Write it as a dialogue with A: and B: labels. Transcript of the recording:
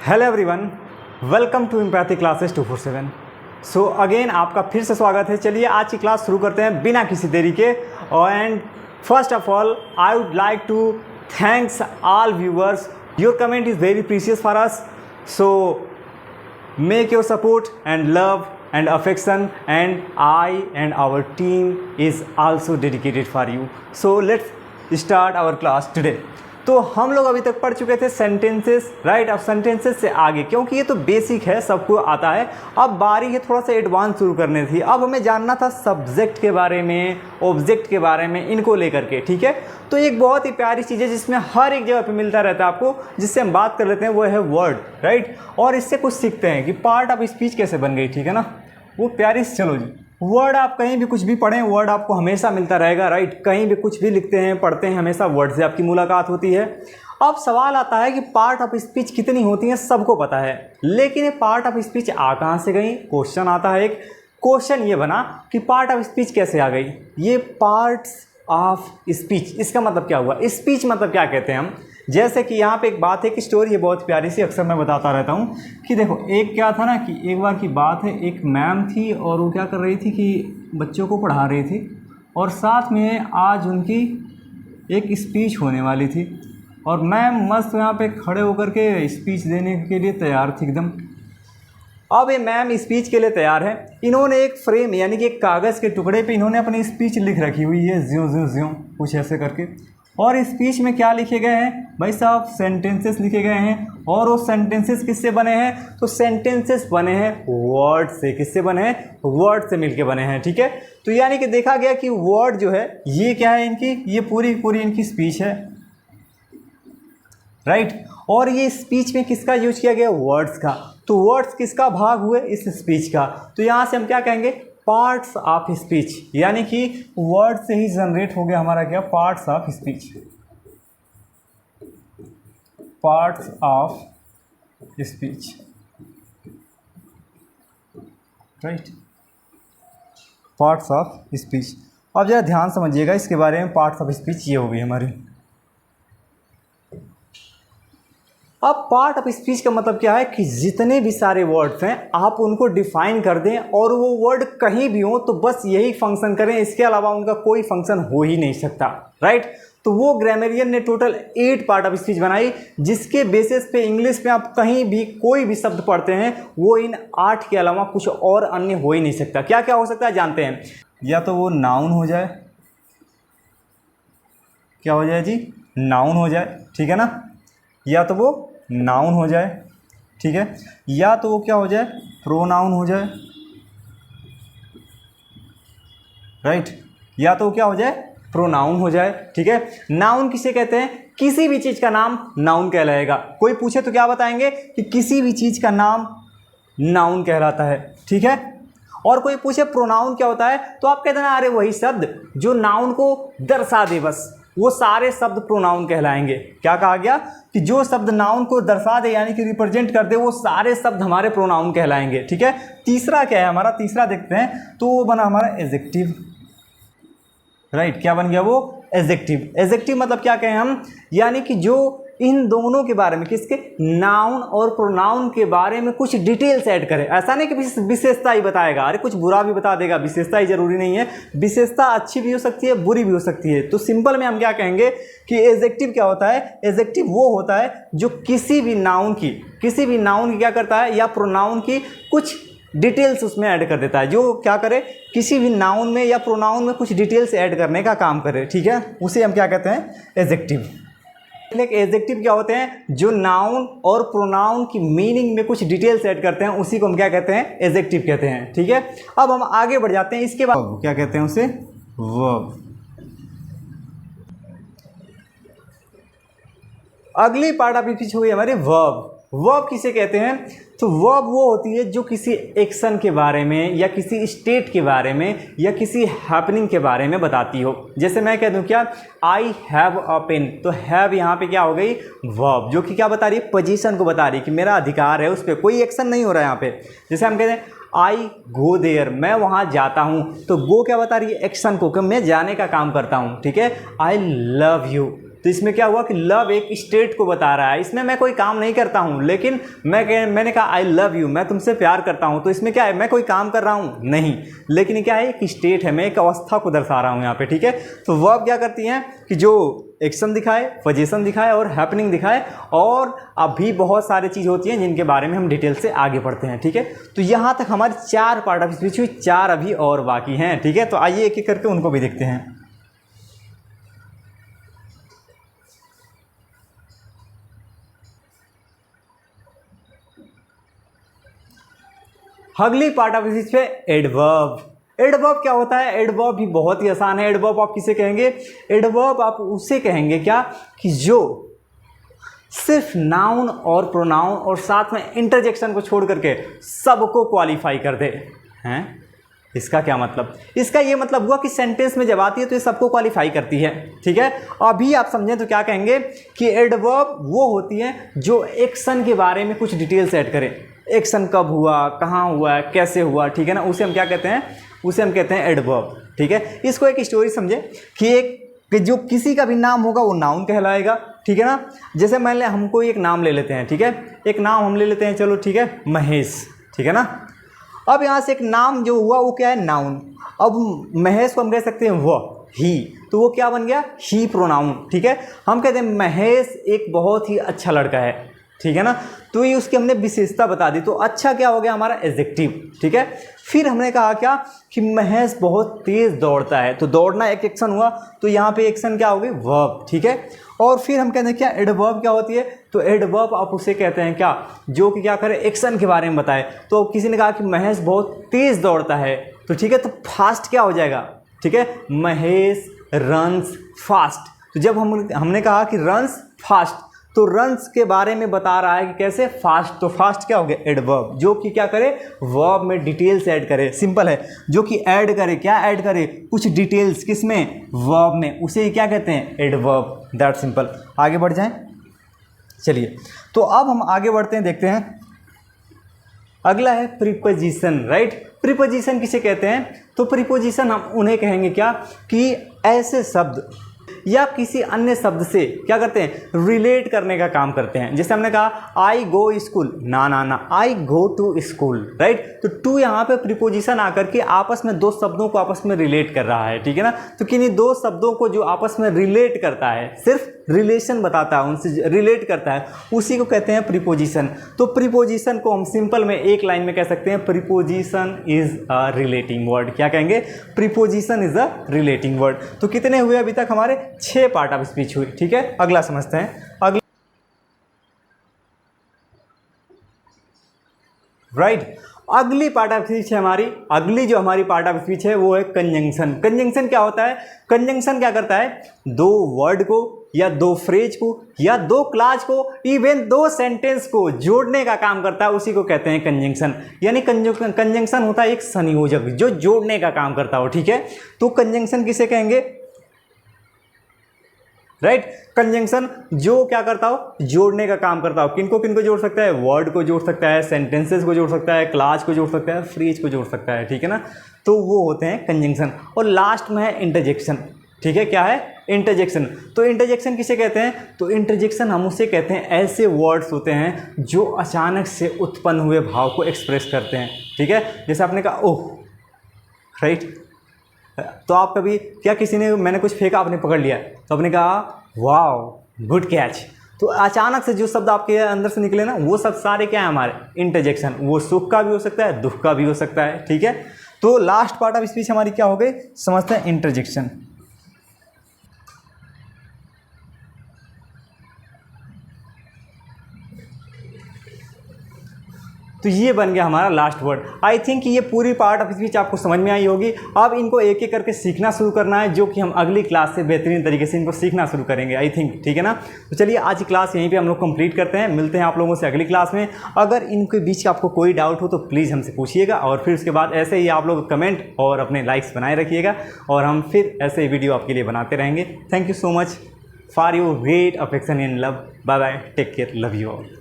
A: Hello everyone, welcome to Empathy classes 247। So again आपका फिर से स्वागत है। चलिए आज की क्लास शुरू करते हैं बिना किसी देरी के। And first of all I would like to thanks all viewers, your comment is very precious for us. So make your support and love and affection, and I and our team is also dedicated for you. So let's start our class today. तो हम लोग अभी तक पढ़ चुके थे sentences, right. अब sentences से आगे, क्योंकि ये तो बेसिक है, सबको आता है, अब बारी है थोड़ा सा एडवांस शुरू करने थी। अब हमें जानना था सब्जेक्ट के बारे में, ऑब्जेक्ट के बारे में, इनको लेकर के, ठीक है। तो एक बहुत ही प्यारी चीज़ है जिसमें हर एक जगह पे मिलता रहता है आपको, जिससे हम बात कर लेते हैं, वो है वर्ड, राइट। और इससे कुछ सीखते हैं कि पार्ट ऑफ स्पीच कैसे बन गई, ठीक है ना, वो प्यारी। चलो जी, वर्ड आप कहीं भी कुछ भी पढ़ें, वर्ड आपको हमेशा मिलता रहेगा, राइट। कहीं भी कुछ भी लिखते हैं, पढ़ते हैं, हमेशा वर्ड से आपकी मुलाकात होती है। अब सवाल आता है कि पार्ट ऑफ स्पीच कितनी होती हैं, सबको पता है, लेकिन ये पार्ट ऑफ स्पीच आ कहाँ से गई। क्वेश्चन आता है, एक क्वेश्चन ये बना कि पार्ट ऑफ स्पीच कैसे आ गई। ये पार्ट्स ऑफ स्पीच, इसका मतलब क्या हुआ, स्पीच मतलब क्या कहते हैं हम। जैसे कि यहाँ पे एक बात है, कि स्टोरी है बहुत प्यारी सी, अक्सर मैं बताता रहता हूँ कि देखो, एक क्या था ना कि एक बार की बात है, एक मैम थी और वो क्या कर रही थी कि बच्चों को पढ़ा रही थी, और साथ में आज उनकी एक स्पीच होने वाली थी, और मैम मस्त यहाँ पे खड़े होकर के स्पीच देने के लिए तैयार थी एकदम। अब ये मैम स्पीच के लिए तैयार है, इन्होंने एक फ्रेम यानी कि एक कागज़ के टुकड़े पे इन्होंने अपनी स्पीच लिख रखी हुई है, ज्यों ज्यों ज्यों कुछ ऐसे करके। और स्पीच में क्या लिखे गए हैं भाई साहब, सेंटेंसेस लिखे गए हैं। और वो सेंटेंसेस किससे बने हैं, तो सेंटेंसेस बने हैं वर्ड से। किससे बने हैं, वर्ड से मिलके बने हैं, ठीक है। तो यानी कि देखा गया कि वर्ड जो है ये क्या है, इनकी ये पूरी पूरी इनकी स्पीच है, राइट। और ये स्पीच में किसका यूज किया गया, वर्ड्स का। तो वर्ड्स किसका भाग हुए, इस स्पीच का। तो यहाँ से हम क्या कहेंगे, पार्ट्स ऑफ स्पीच, यानी कि वर्ड से ही जनरेट हो गया हमारा क्या, parts of speech, parts of speech, right, parts of speech. अब जरा ध्यान समझिएगा इसके बारे में, पार्ट्स ऑफ स्पीच ये हो गई हमारी। अब पार्ट ऑफ स्पीच का मतलब क्या है कि जितने भी सारे वर्ड्स हैं आप उनको डिफाइन कर दें, और वो वर्ड कहीं भी हो तो बस यही फंक्शन करें, इसके अलावा उनका कोई फंक्शन हो ही नहीं सकता, राइट। तो वो ग्रामरियन ने टोटल 8 पार्ट ऑफ स्पीच बनाई, जिसके बेसिस पे इंग्लिश में आप कहीं भी कोई भी शब्द पढ़ते हैं वो इन 8 के अलावा कुछ और अन्य हो ही नहीं सकता। क्या क्या हो सकता है जानते हैं, या तो वो नाउन हो जाए, क्या हो जाए जी, नाउन हो जाए, ठीक है ना, या तो वो नाउन हो जाए, ठीक है, या तो वो क्या हो जाए, प्रोनाउन हो जाए, राइट, या तो वो क्या हो जाए, प्रोनाउन हो जाए, ठीक है। नाउन किसे कहते हैं, किसी भी चीज़ का नाम नाउन कहलाएगा। कोई पूछे तो क्या बताएंगे कि किसी भी चीज़ का नाम नाउन कहलाता है, ठीक है। और कोई पूछे प्रोनाउन क्या होता है, तो आप कहते हैं अरे वही शब्द जो नाउन को दर्शा दे, बस वो सारे शब्द प्रोनाउन कहलाएंगे। क्या कहा गया कि जो शब्द नाउन को दर्शा दे यानी कि रिप्रेजेंट कर दे, वो सारे शब्द हमारे प्रोनाउन कहलाएंगे, ठीक है। तीसरा क्या है हमारा, तीसरा देखते हैं, तो वो बना हमारा एडजेक्टिव, राइट। क्या बन गया वो, एडजेक्टिव। एडजेक्टिव मतलब क्या कहें हम, यानी कि जो इन दोनों के बारे में, किसके, नाउन और प्रोनाउन के बारे में कुछ डिटेल्स ऐड करे। ऐसा नहीं कि विशेषता ही बताएगा, अरे कुछ बुरा भी बता देगा, विशेषता ही जरूरी नहीं है, विशेषता अच्छी भी हो सकती है, बुरी भी हो सकती है। तो सिंपल में हम क्या कहेंगे कि एडजेक्टिव क्या होता है, एडजेक्टिव वो होता है जो किसी भी नाउन की क्या करता है, या प्रोनाउन की कुछ डिटेल्स उसमें ऐड कर देता है। जो क्या करे, किसी भी नाउन में या प्रोनाउन में कुछ डिटेल्स ऐड करने का काम करे, ठीक है, उसे हम क्या कहते हैं, एडजेक्टिव। एडजेक्टिव क्या होते हैं, जो नाउन और प्रोनाउन की मीनिंग में कुछ डिटेल्स ऐड करते हैं, उसी को हम क्या कहते हैं, एडजेक्टिव कहते हैं, ठीक है। अब हम आगे बढ़ जाते हैं, इसके बाद क्या कहते हैं उसे, वर्ब। अगली पार्ट ऑफ स्पीच हुई हमारी वर्ब। वर्ब किसे कहते हैं, तो वर्ब वो होती है जो किसी एक्शन के बारे में, या किसी स्टेट के बारे में, या किसी हैपनिंग के बारे में बताती हो। जैसे मैं कह दूं क्या, आई हैव अ पेन, तो हैव यहाँ पे क्या हो गई, वर्ब, जो कि क्या बता रही है, पोजीशन को बता रही है कि मेरा अधिकार है उस पर, कोई एक्शन नहीं हो रहा है यहाँ पे। जैसे हम कहते हैं आई गो देयर, मैं वहाँ जाता हूँ, तो गो क्या बता रही है, एक्शन को, कि मैं जाने का काम करता हूँ, ठीक है। आई लव यू, तो इसमें क्या हुआ कि लव एक स्टेट को बता रहा है। इसमें मैं कोई काम नहीं करता हूँ, लेकिन मैंने कहा आई लव यू, मैं तुमसे प्यार करता हूँ। तो इसमें क्या है, मैं कोई काम कर रहा हूँ नहीं, लेकिन ये क्या है, एक स्टेट है, मैं एक अवस्था को दर्शा रहा हूँ यहाँ पे, ठीक है। तो वर्ब क्या करती हैं कि जो एक्शन दिखाए, पोजीशन दिखाए और हैपनिंग दिखाए, और अभी बहुत सारी चीज़ होती हैं जिनके बारे में हम डिटेल से आगे पढ़ते हैं, ठीक है। तो यहाँ तक हमारी 4 पार्ट ऑफ स्पीच हुई, 4 अभी और बाकी हैं, ठीक है। तो आइए एक एक करके उनको भी देखते हैं। अगली पार्ट ऑफ स्पीच पे एडवर्ब। एडवर्ब क्या होता है? एडवर्ब भी बहुत ही आसान है। एडवर्ब आप किसे कहेंगे? एडवर्ब आप उसे कहेंगे क्या कि जो सिर्फ नाउन और प्रोनाउन और साथ में इंटरजेक्शन को छोड़ करके सबको क्वालिफाई कर दे हैं। इसका क्या मतलब? इसका ये मतलब हुआ कि सेंटेंस में जब आती है तो ये सबको क्वालिफाई करती है, ठीक है। अभी आप समझें तो क्या कहेंगे कि एडवर्ब वो होती है जो एक्शन के बारे में कुछ डिटेल्स ऐड करें। एक्शन कब हुआ, कहाँ हुआ, कैसे हुआ, ठीक है ना, उसे हम क्या कहते हैं? उसे हम कहते हैं एडवर्ब, ठीक है। इसको एक स्टोरी समझे कि जो किसी का भी नाम होगा वो नाउन कहलाएगा, ठीक है ना। जैसे मान लें हमको एक नाम ले लेते हैं, ठीक है, एक नाम हम ले लेते हैं, चलो ठीक है, महेश, ठीक है ना। अब यहाँ से एक नाम जो हुआ वो क्या है? नाउन। अब महेश को हम कह सकते हैं वह, ही, तो वो क्या बन गया? ही प्रोनाउन, ठीक है। हम कहते हैं महेश एक बहुत ही अच्छा लड़का है, ठीक है ना। तो ये उसकी हमने विशेषता बता दी, तो अच्छा क्या हो गया हमारा? एडजेक्टिव, ठीक है। फिर हमने कहा क्या कि महेश बहुत तेज दौड़ता है, तो दौड़ना एक एक्शन हुआ, तो यहाँ पे एक्शन क्या हो गई? वर्ब, ठीक है। और फिर हम कहते हैं क्या? एडवर्ब क्या होती है? तो एडवर्ब आप उसे कहते हैं क्या, जो कि क्या करे? एक्शन के बारे में बताए। तो किसी ने कहा कि महेश बहुत तेज दौड़ता है, तो ठीक है, तो फास्ट क्या हो जाएगा? ठीक है, महेश रन्स फास्ट। तो जब हमने कहा कि रन्स फास्ट, तो रन्स के बारे में बता रहा है कि कैसे? फास्ट। तो फास्ट क्या हो गया? एडवर्ब, जो कि क्या करे? वर्ब में डिटेल्स ऐड करे। सिंपल है, जो कि ऐड करे, क्या ऐड करे? कुछ डिटेल्स, किसमें? वर्ब में, उसे क्या कहते हैं? एडवर्ब। That simple. आगे बढ़ जाएं, चलिए। तो अब हम आगे बढ़ते हैं, देखते हैं। अगला है प्रीपोजिशन, राइट। प्रीपोजिशन किसे कहते हैं? तो प्रीपोजिशन हम उन्हें कहेंगे क्या कि ऐसे शब्द या किसी अन्य शब्द से क्या करते हैं? रिलेट करने का काम करते हैं। जैसे हमने कहा आई गो स्कूल, ना, आई गो टू स्कूल, राइट। तो टू यहाँ पे प्रीपोजिशन आकर के आपस में दो शब्दों को आपस में रिलेट कर रहा है, ठीक है ना। तो किन्हीं दो शब्दों को जो आपस में रिलेट करता है, सिर्फ रिलेशन बताता है, उनसे रिलेट करता है, उसी को कहते हैं प्रीपोजिशन। तो प्रीपोजिशन को हम सिंपल में एक लाइन में कह सकते हैं, preposition is a relating word. क्या कहेंगे? Preposition is a relating word. तो कितने हुए अभी तक? हमारे 6 पार्ट ऑफ स्पीच हुई, ठीक है। अगला समझते हैं। राइट, अगली पार्ट ऑफ स्पीच है हमारी, अगली जो हमारी पार्ट ऑफ स्पीच है वो है कंजंक्शन। कंजंक्शन क्या होता है? कंजंक्शन क्या करता है? दो वर्ड को या दो फ्रेज को या दो क्लाज को, इवन दो सेंटेंस को जोड़ने का काम करता है, उसी को कहते हैं कंजंक्शन। यानी कंजंक्शन होता है एक संयोजक जो जोड़ने का काम करता हो, ठीक है। तो कंजंक्शन किसे कहेंगे? राइट, कंजंक्शन जो क्या करता हो? जोड़ने का काम करता हो। किनको किनको जोड़ सकता है? वर्ड को जोड़ सकता है, सेंटेंसेस को जोड़ सकता है, क्लास को जोड़ सकता है, फ्रेज को जोड़ सकता है, ठीक है ना। तो वो होते हैं कंजंक्शन। और लास्ट में है इंटरजेक्शन, ठीक है। क्या है? इंटरजेक्शन। तो इंटरजेक्शन किसे कहते हैं? तो इंटरजेक्शन हम उसे कहते हैं ऐसे वर्ड्स होते हैं जो अचानक से उत्पन्न हुए भाव को एक्सप्रेस करते हैं, ठीक है। जैसे आपने कहा ओह, राइट। तो आप कभी क्या, किसी ने, मैंने कुछ फेंका, आपने पकड़ लिया, तो आपने कहा वाओ गुड कैच। तो अचानक से जो शब्द आपके अंदर से निकले ना, वो सब सारे क्या है? हमारे इंटरजेक्शन। वो सुख का भी हो सकता है, दुख का भी हो सकता है, ठीक है। तो लास्ट पार्ट ऑफ स्पीच हमारी क्या हो गई? समझते हैं, इंटरजेक्शन। तो ये बन गया हमारा लास्ट वर्ड। आई थिंक ये पूरी पार्ट ऑफ स्पीच आपको समझ में आई होगी। अब इनको एक एक करके सीखना शुरू करना है, जो कि हम अगली क्लास से बेहतरीन तरीके से इनको सीखना शुरू करेंगे, आई थिंक, ठीक है ना। तो चलिए आज की क्लास यहीं पे हम लोग कंप्लीट करते हैं। मिलते हैं आप लोगों से अगली क्लास में। अगर इनके बीच आपको कोई डाउट हो तो प्लीज़ हमसे पूछिएगा, और फिर उसके बाद ऐसे ही आप लोग कमेंट और अपने लाइक्स बनाए रखिएगा, और हम फिर ऐसे ही वीडियो आपके लिए बनाते रहेंगे। Thank you so much for your great affection in love. Bye bye, take care, love you all.